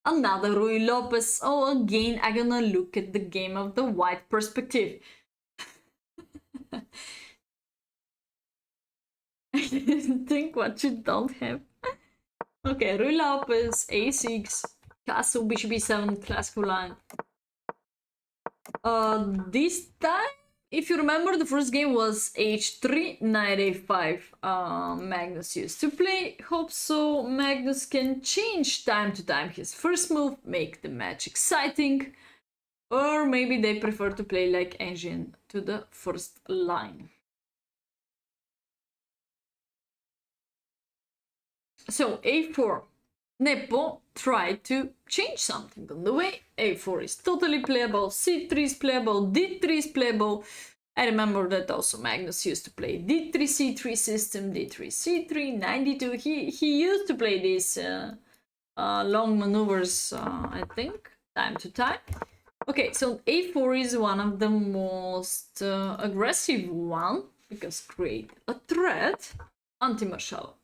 Another Rui Lopez. Oh, again, I'm gonna look at the game of the white perspective. I didn't think what you don't have. Okay, Rui Lopez, a6, castle, bishop b7, classical line. This time, if you remember, the first game was h3, knight a5. Magnus used to play. Hope so Magnus can change time to time his first move, make the match exciting. Or maybe they prefer to play like engine to the first line. So a4. Nepo tried to change something on the way. a4 is totally playable, c3 is playable, d3 is playable. I remember that also Magnus used to play d3 c3 system, d3 c3, 92. He used to play these long maneuvers, I think, time to time. Okay, so a4 is one of the most aggressive one because create a threat. Anti-marshal.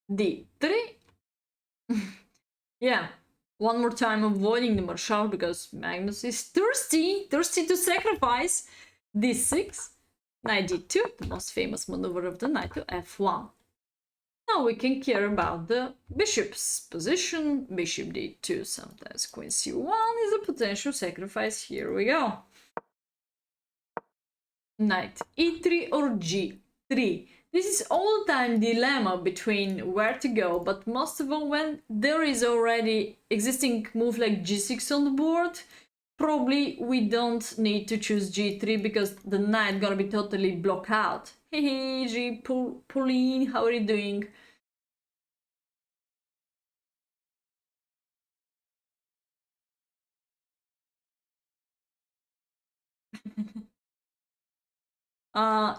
d3. Yeah, one more time avoiding the marshal because Magnus is thirsty to sacrifice. d6, knight d2, the most famous maneuver of the knight to f1. Now we can care about the bishop's position. Bishop d2, sometimes queen c1 is a potential sacrifice. Here we go. Knight e3 or g3. This is all the time dilemma between where to go, but most of all when there is already existing move like g6 on the board, probably we don't need to choose g3 because the knight gonna be totally blocked out. Hey, Pauline, how are you doing?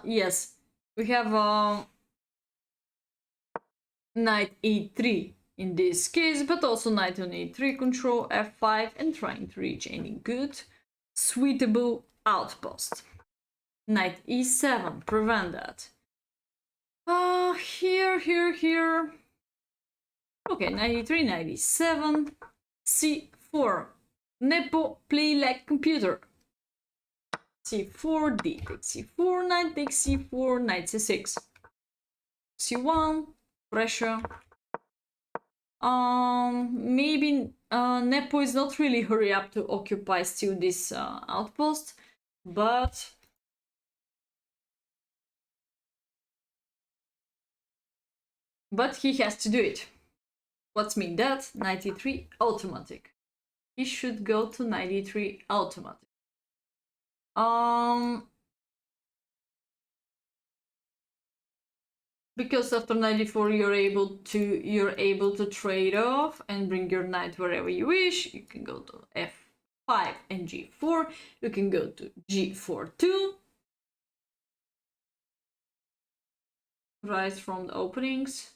Yes, we have knight e3 in this case, but also knight on e3, control f5, and trying to reach any good, suitable outpost. Knight e7, prevent that. Here. Okay, knight e3, knight e7, c4. Nepo, play like computer. c4, d takes c4, knight takes c4, knight c6. c1, pressure. Maybe Nepo is not really hurry up to occupy still this outpost, but he has to do it. What's mean that? Knight e3 automatic. He should go to knight e3 automatic. Because after knight e4 you're able to trade off and bring your knight wherever you wish. You can go to f5 and g4. You can go to g4 too. Rise from the openings.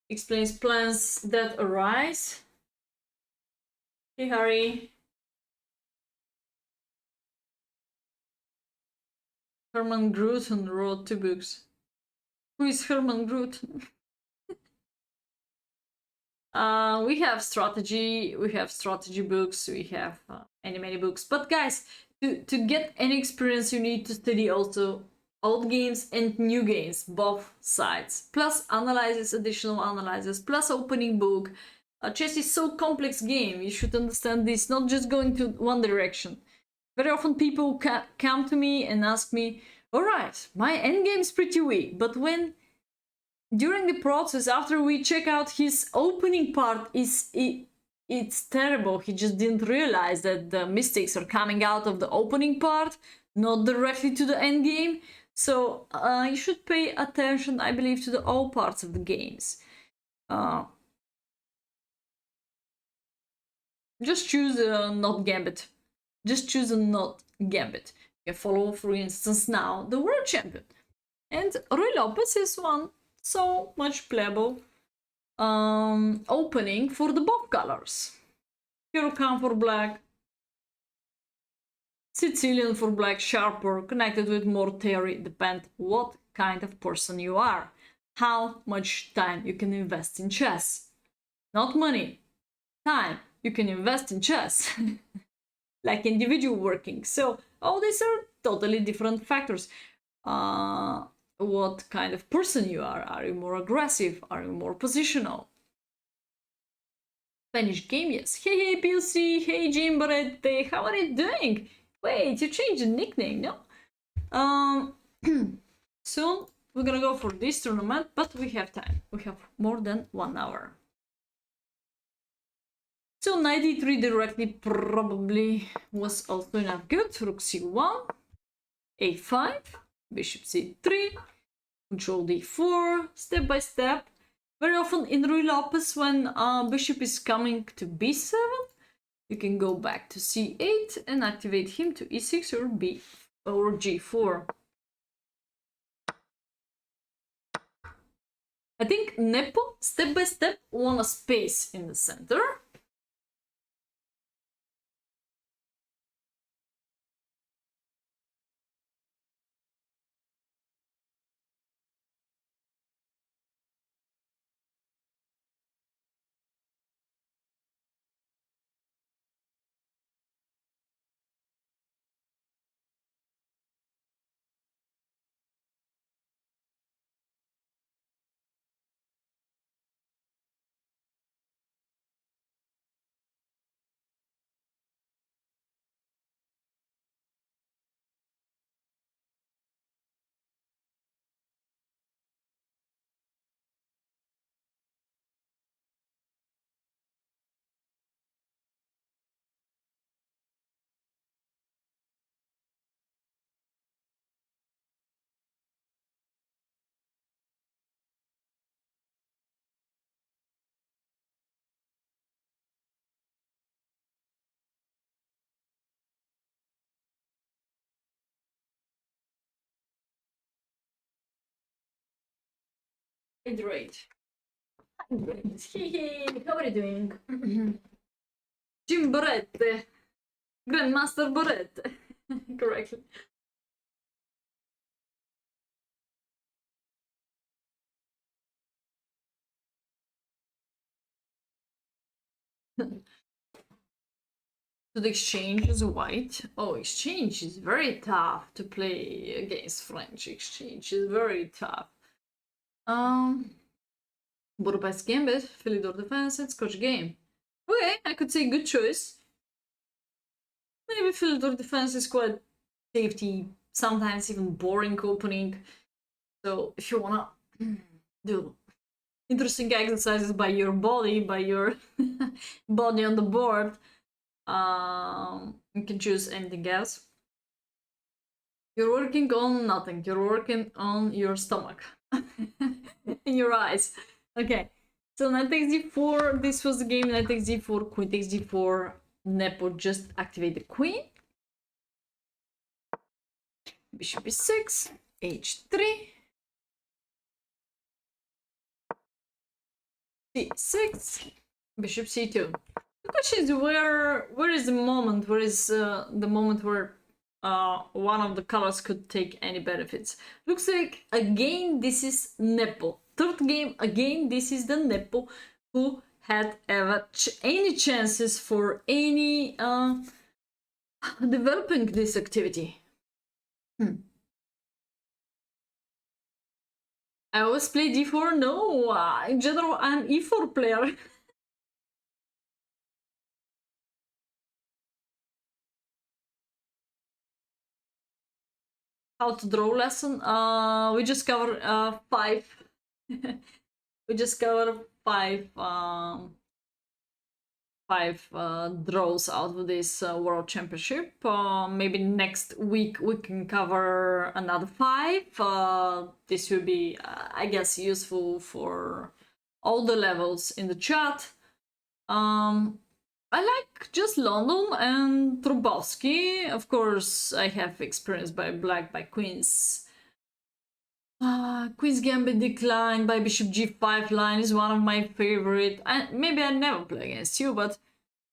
Explains plans that arise. Hey Harry. Herman Grooten wrote 2 books. Who is Herman Grooten? We have strategy books, we have many books. But guys, to get any experience, you need to study also old games and new games, both sides. Plus analysis, additional analysis, plus opening book. Chess is so complex game, you should understand this, not just going to one direction. Very often people come to me and ask me, alright, my endgame is pretty weak, but when during the process, after we check out his opening part, it's terrible. He just didn't realize that the mistakes are coming out of the opening part, not directly to the end game. So you should pay attention, I believe, to all parts of the games. Just choose a not gambit. Just choose a not gambit. You can follow, for instance, now the world champion. And Rui Lopez is one so much playable opening for the both colors. Huracan for black, Sicilian for black, sharper, connected with more theory, depend what kind of person you are, how much time you can invest in chess. not money, time. You can invest in chess, like individual working. So all these are totally different factors. What kind of person you are? Are you more aggressive? Are you more positional? Spanish game, yes. Hey, PLC. Hey, Jim Barrette. How are you doing? Wait, you changed the nickname, no? Soon we're gonna go for this tournament, but we have time. We have more than 1 hour. So knight d3 directly probably was also enough good. Rook c1, a5, bishop c3, control d4, step by step. Very often in Ruy Lopez, when bishop is coming to b7, you can go back to c8 and activate him to e6 or b or g4. I think Nepo, step by step, won a space in the center. Great. How are you doing? Jim Barrette. Grandmaster Barrette. Correctly. So the exchange is white. Oh, exchange is very tough to play against French. Exchange is very tough. Budapest Gambit, Philidor Defense, and Scotch Game. Okay, I could say good choice. Maybe Philidor Defense is quite safety, sometimes even boring opening. So if you wanna do interesting exercises by your body, by your body on the board, you can choose anything else. You're working on nothing. You're working on your stomach and your eyes. Okay. So knight takes d4. This was the game. Knight takes d4. Queen takes d4. Nepo just activate the queen. Bishop e6. h3. c6. Bishop c2. The question is where is the moment? Where is the moment where one of the colors could take any benefits? Looks like again this is Nepo. Third game again this is the Nepo who had ever any chances for any developing this activity. I always play d4. No, in general I'm e4 player. How to draw lesson. We just covered 5. We just covered 5 draws out of this world championship. Maybe next week we can cover another 5. This will be I guess useful for all the levels in the chat. I like just London and Trubowski. Of course, I have experience by black, by queens. Queen's Gambit decline by Bishop G5 line is one of my favorite. Maybe I never play against you, but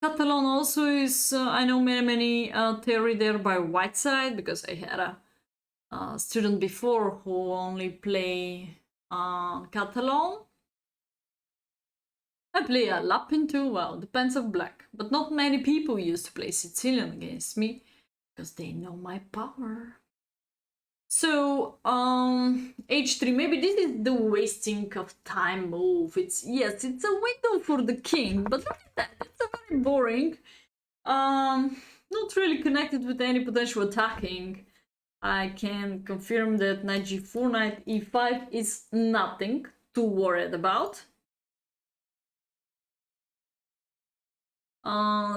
Catalan also is. I know many theory there by white side because I had a student before who only play Catalan. I play a lap into, well, depends of black, but not many people used to play Sicilian against me because they know my power. So, h3, maybe this is the wasting of time move. It's a window for the king, but look at that, it's a very boring. Not really connected with any potential attacking. I can confirm that knight g4, knight e5 is nothing to worry about.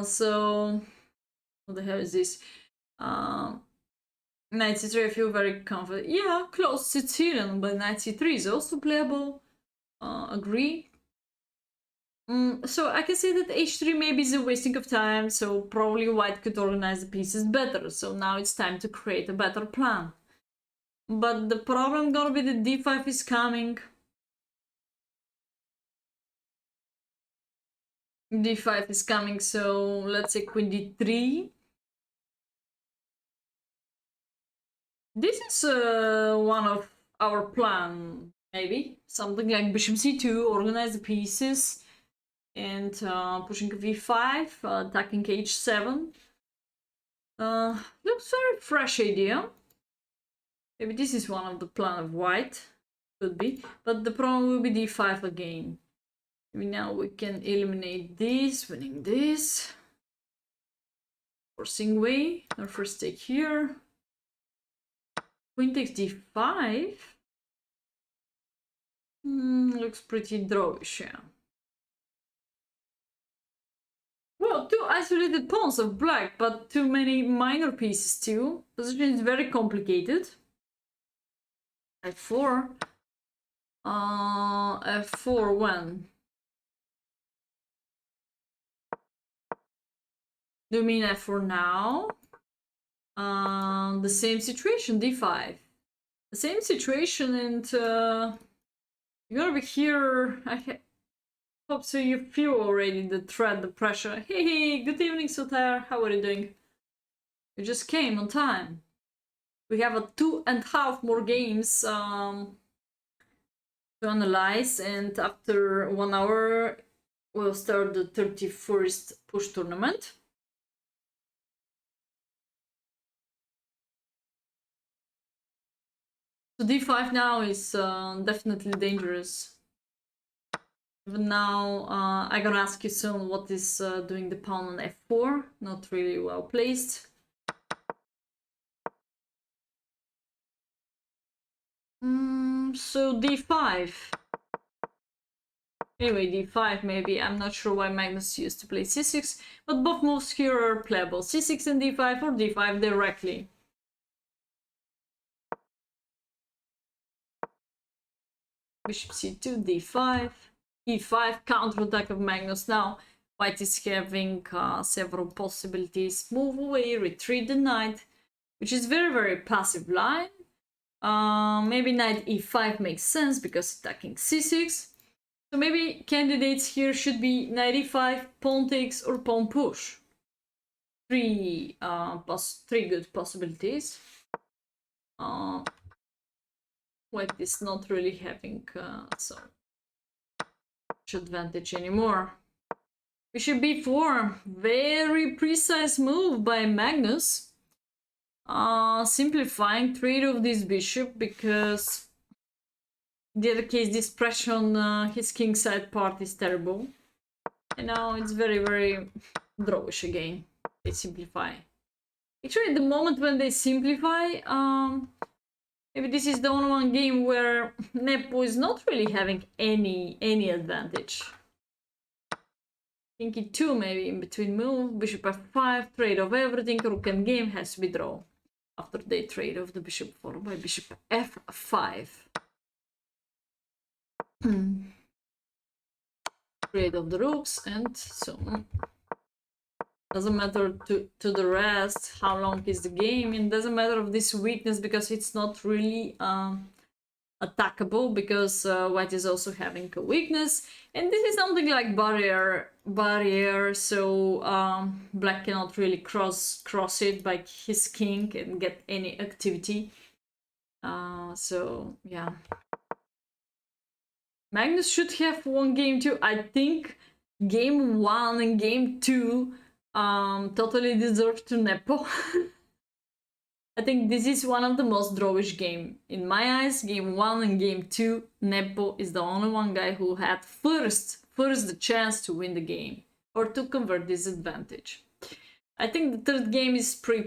So what the hell is this? Knight c3, I feel very confident. Yeah, close Sicilian, but knight c3 is also playable. Agree. So I can say that h3 maybe is a wasting of time, so probably white could organize the pieces better. So now it's time to create a better plan. But the problem gonna be that d5 is coming. D5 is coming, so let's say queen d3. This is one of our plan, maybe. Something like bishop c2, organize the pieces, and pushing v5, attacking h7. Looks very fresh idea. Maybe this is one of the plan of white, could be. But the problem will be d5 again. Maybe now we can eliminate this, winning this. Forcing way, our first take here. Queen takes d5. Looks pretty drawish, yeah. Well, two isolated pawns of black, but too many minor pieces too. Position is very complicated. f4. f4 when? Do you mean f4 now? The same situation, d5. The same situation, and you're gonna be here. I hope so you feel already the threat, the pressure. Hey, good evening, Sotar. How are you doing? You just came on time. We have a 2.5 more games to analyze, and after 1 hour we'll start the 31st push tournament. So d5 now is definitely dangerous. Even now, I'm gonna ask you soon what is doing the pawn on f4. Not really well placed. So d5. Anyway, d5 maybe. I'm not sure why Magnus used to play c6, but both moves here are playable. c6 and d5 or d5 directly. Bishop c2, d5, e5, counterattack of Magnus. Now white is having several possibilities. Move away, retreat the knight, which is very passive line. Maybe knight e5 makes sense because attacking c6. So maybe candidates here should be knight e5, pawn takes, or pawn push. Three good possibilities. White is not really having so much advantage anymore. Bishop b4, very precise move by Magnus. Simplifying trade of this bishop because in the other case this pressure on his kingside part is terrible. And now it's very drawish again. They simplify. Actually, the moment when they simplify, maybe this is the only one game where Nepo is not really having any advantage. King e2 maybe in between move, bishop f5, trade of everything, rook and game has to be draw. After they trade off the bishop followed by bishop f5. Trade of the rooks and so on. Doesn't matter to the rest how long is the game. It doesn't matter of this weakness because it's not really attackable because white is also having a weakness, and this is something like barrier, so black cannot really cross it by his king and get any activity. So yeah, Magnus should have won game 2. I think game 1 and game 2 totally deserve to Nepo. I think this is one of the most drawish game. In my eyes, game 1 and game 2, Nepo is the only one guy who had first the chance to win the game or to convert this advantage. I think the third game is pretty